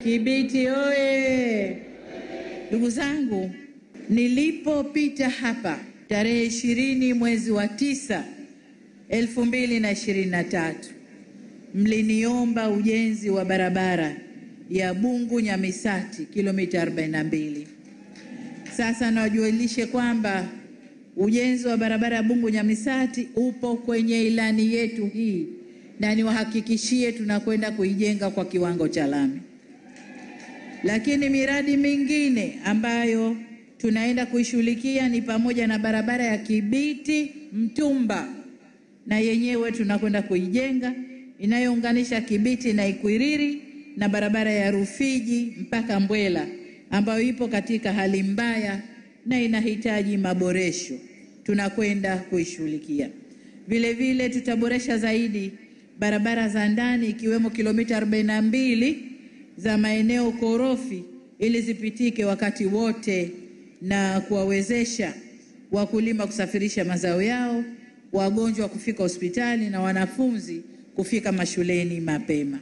Kibiti oye! Ndugu zangu, nilipopita hapa tarehe 20 mwezi wa 9 2023, mliniomba ujenzi wa barabara ya Bungu Nyamisati kilomita 42. Sasa nawajulishe kwamba ujenzi wa barabara ya Bungu Nyamisati upo kwenye ilani yetu hii, na niwahakikishie tunakwenda kuijenga kwa kiwango cha lami. Lakini miradi mingine ambayo tunaenda kuishughulikia ni pamoja na barabara ya Kibiti Mtumba, na yenyewe tunakwenda kuijenga, inayounganisha Kibiti na Ikwiriri, na barabara ya Rufiji mpaka Mbwela ambayo ipo katika hali mbaya na inahitaji maboresho, tunakwenda kuishughulikia. Vile vile tutaboresha zaidi barabara za ndani ikiwemo kilomita 42 za maeneo korofi ili zipitike wakati wote na kuwawezesha wakulima kusafirisha mazao yao, wagonjwa kufika hospitali na wanafunzi kufika mashuleni mapema.